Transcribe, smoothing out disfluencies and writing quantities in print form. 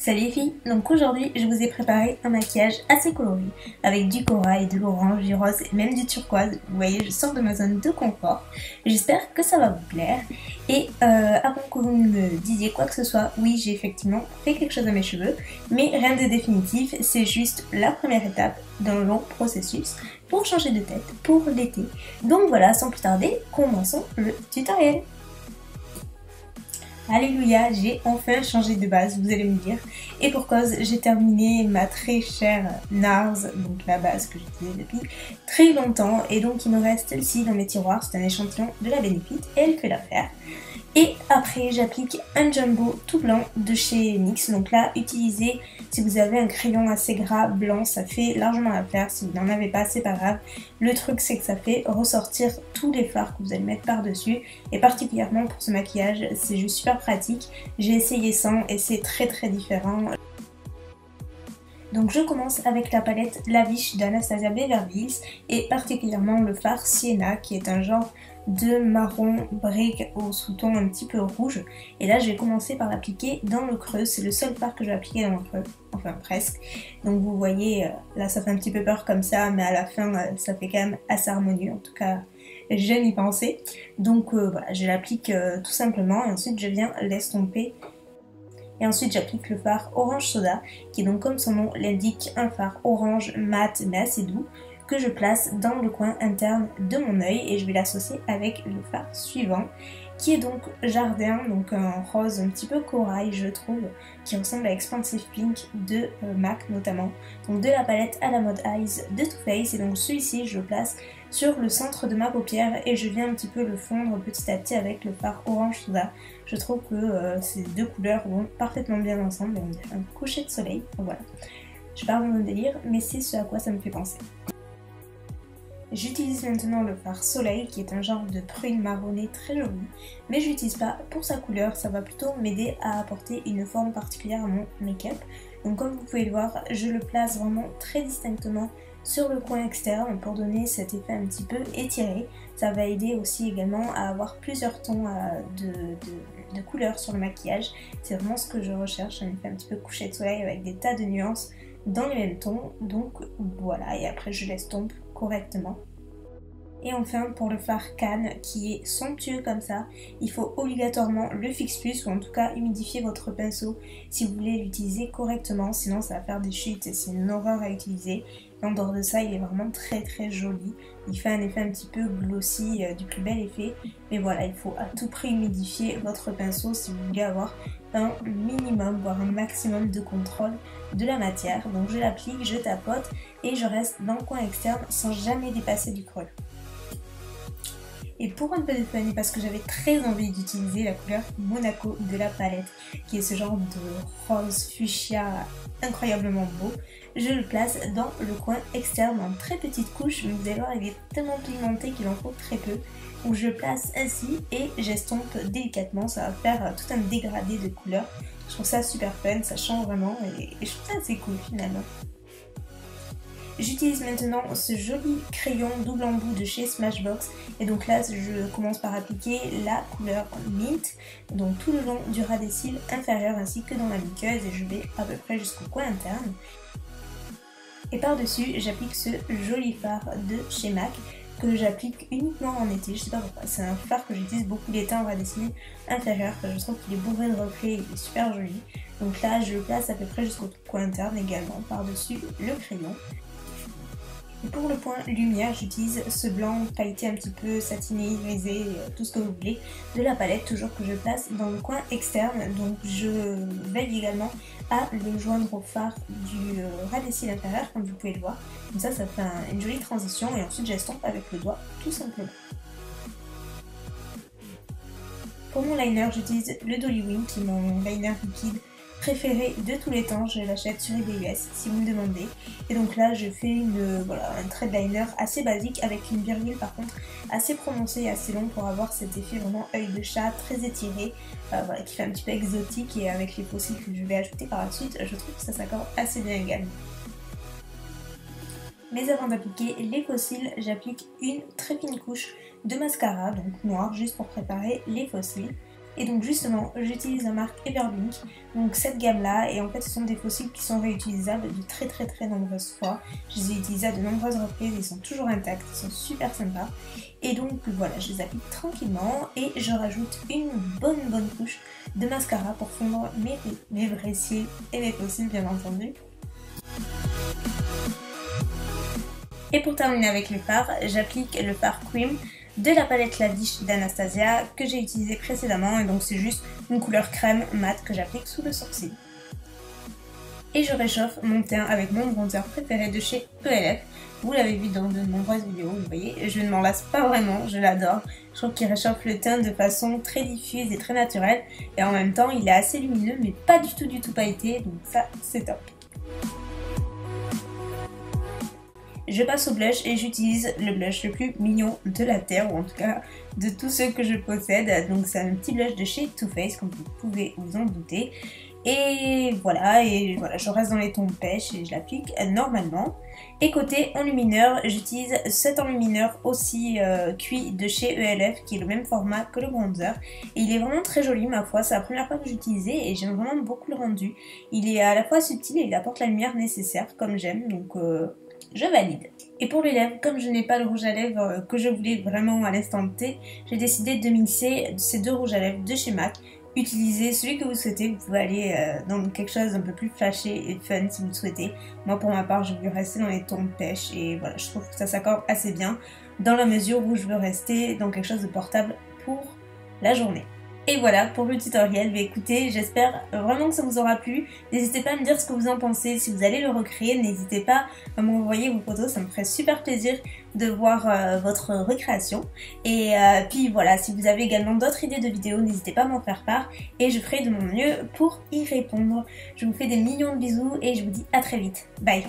Salut les filles, donc aujourd'hui je vous ai préparé un maquillage assez coloré avec du corail, de l'orange, du rose et même du turquoise. Vous voyez, je sors de ma zone de confort. J'espère que ça va vous plaire. Et avant que vous me disiez quoi que ce soit, oui, j'ai effectivement fait quelque chose à mes cheveux, mais rien de définitif, c'est juste la première étape d'un long processus pour changer de tête pour l'été. Donc voilà, sans plus tarder, commençons le tutoriel. Alléluia, j'ai enfin changé de base, vous allez me dire. Et pour cause, j'ai terminé ma très chère NARS, donc la base que j'utilisais depuis très longtemps. Et donc il me reste celle-ci dans mes tiroirs, c'est un échantillon de la Benefit et elle fait l'affaire. Et après j'applique un jumbo tout blanc de chez NYX, donc là utilisez, si vous avez un crayon assez gras blanc, ça fait largement l'affaire. Si vous n'en avez pas, c'est pas grave. Le truc c'est que ça fait ressortir tous les fards que vous allez mettre par dessus, et particulièrement pour ce maquillage c'est juste super pratique. J'ai essayé sans et c'est très différent. Donc je commence avec la palette Lavish d'Anastasia Beverly Hills et particulièrement le fard Sienna qui est un genre de marron brique au sous-ton un petit peu rouge. Et là je vais commencer par l'appliquer dans le creux, c'est le seul fard que je vais appliquer dans le creux, enfin presque. Donc vous voyez, là ça fait un petit peu peur comme ça, mais à la fin ça fait quand même assez harmonieux, en tout cas j'aime y penser. Donc voilà, je l'applique tout simplement et ensuite je viens l'estomper. Et ensuite j'applique le fard Orange Soda, qui est donc comme son nom l'indique un fard orange mat mais assez doux, que je place dans le coin interne de mon œil et je vais l'associer avec le fard suivant, qui est donc Jardin, donc un rose un petit peu corail je trouve, qui ressemble à Expansive Pink de MAC notamment, donc de la palette à la mode Eyes de Too Faced. Et donc celui-ci je le place sur le centre de ma paupière et je viens un petit peu le fondre petit à petit avec le fard Orange Soda. Je trouve que ces deux couleurs vont parfaitement bien ensemble, on dirait un coucher de soleil, donc voilà. Je pars dans mon délire, mais c'est ce à quoi ça me fait penser. J'utilise maintenant le fard Soleil qui est un genre de prune marronné très joli, mais je l'utilise pas pour sa couleur, ça va plutôt m'aider à apporter une forme particulière à mon make-up. Donc comme vous pouvez le voir, je le place vraiment très distinctement sur le coin externe pour donner cet effet un petit peu étiré. Ça va aider aussi également à avoir plusieurs tons de couleurs sur le maquillage. C'est vraiment ce que je recherche, un effet un petit peu coucher de soleil avec des tas de nuances dans les mêmes tons. Donc voilà, et après je l'estompe correctement. Et enfin pour le fard Cannes qui est somptueux comme ça, il faut obligatoirement le Fix Plus ou en tout cas humidifier votre pinceau si vous voulez l'utiliser correctement, sinon ça va faire des chutes et c'est une horreur à utiliser. En dehors de ça il est vraiment très joli, il fait un effet un petit peu glossy, du plus bel effet, mais voilà, il faut à tout prix humidifier votre pinceau si vous voulez avoir un minimum voire un maximum de contrôle de la matière. Donc je l'applique, je tapote et je reste dans le coin externe sans jamais dépasser du creux. Et pour un peu de fun, parce que j'avais très envie d'utiliser la couleur Monaco de la palette, qui est ce genre de rose fuchsia incroyablement beau, je le place dans le coin externe en très petite couche, mais vous allez voir il est tellement pigmenté qu'il en faut très peu. Donc je le place ainsi et j'estompe délicatement, ça va faire tout un dégradé de couleurs. Je trouve ça super fun, ça change vraiment et je trouve ça assez cool finalement. J'utilise maintenant ce joli crayon double embout de chez Smashbox et donc là je commence par appliquer la couleur Mint, donc tout le long du ras des cils inférieur ainsi que dans la muqueuse, et je vais à peu près jusqu'au coin interne. Et par dessus j'applique ce joli fard de chez MAC que j'applique uniquement en été, je sais pas pourquoi, c'est un fard que j'utilise beaucoup l'été en ras des cils inférieur, je trouve qu'il est bourré de reflets, il est super joli. Donc là je le place à peu près jusqu'au coin interne également, par dessus le crayon. Et pour le point lumière, j'utilise ce blanc pailleté un petit peu satiné, irisé, tout ce que vous voulez, de la palette, toujours que je place dans le coin externe. Donc je veille également à le joindre au fard du ras des cils inférieur, comme vous pouvez le voir. Comme ça, ça fait une jolie transition et ensuite j'estompe avec le doigt, tout simplement. Pour mon liner, j'utilise le Dollywind, qui est mon liner liquide préféré de tous les temps, je l'achète sur eBay US si vous me demandez. Et donc là je fais un trait de liner assez basique avec une virgule par contre assez prononcée et assez longue pour avoir cet effet vraiment œil de chat très étiré, voilà, qui fait un petit peu exotique, et avec les fossiles que je vais ajouter par la suite, je trouve que ça s'accorde assez bien également. Mais avant d'appliquer les fossiles, j'applique une très fine couche de mascara, donc noir, juste pour préparer les fossiles. Et donc justement, j'utilise la marque Everlink, donc cette gamme-là, et en fait ce sont des fossiles qui sont réutilisables de très nombreuses fois. Je les ai utilisés à de nombreuses reprises, ils sont toujours intacts, ils sont super sympas. Et donc voilà, je les applique tranquillement et je rajoute une bonne couche de mascara pour fondre mes vrais cils et mes fossiles bien entendu. Et pour terminer avec le fard, j'applique le fard Cream de la palette Lavish d'Anastasia que j'ai utilisé précédemment, et donc c'est juste une couleur crème mat que j'applique sous le sourcil. Et je réchauffe mon teint avec mon bronzer préféré de chez ELF. Vous l'avez vu dans de nombreuses vidéos, vous voyez, je ne m'en lasse pas vraiment, je l'adore. Je trouve qu'il réchauffe le teint de façon très diffuse et très naturelle, et en même temps il est assez lumineux mais pas du tout pailleté, donc ça c'est top. Je passe au blush et j'utilise le blush le plus mignon de la terre, ou en tout cas de tous ceux que je possède. Donc c'est un petit blush de chez Too Faced, comme vous pouvez vous en douter. Et voilà, je reste dans les tons pêche et je l'applique normalement. Et côté enlumineur, j'utilise cet enlumineur aussi cuit de chez ELF, qui est le même format que le bronzer. Et il est vraiment très joli ma foi, c'est la première fois que j'utilisais et j'aime vraiment beaucoup le rendu. Il est à la fois subtil et il apporte la lumière nécessaire, comme j'aime, donc je valide. Et pour les lèvres, comme je n'ai pas le rouge à lèvres que je voulais vraiment à l'instant T, j'ai décidé de mixer ces deux rouges à lèvres de chez MAC. Utilisez celui que vous souhaitez, vous pouvez aller dans quelque chose d'un peu plus flashé et fun si vous le souhaitez. Moi pour ma part, je veux rester dans les tons de pêche et voilà, je trouve que ça s'accorde assez bien dans la mesure où je veux rester dans quelque chose de portable pour la journée. Et voilà pour le tutoriel. Mais écoutez, j'espère vraiment que ça vous aura plu. N'hésitez pas à me dire ce que vous en pensez. Si vous allez le recréer, n'hésitez pas à m'envoyer vos photos. Ça me ferait super plaisir de voir votre recréation. Et puis voilà, si vous avez également d'autres idées de vidéos, n'hésitez pas à m'en faire part. Et je ferai de mon mieux pour y répondre. Je vous fais des millions de bisous et je vous dis à très vite. Bye!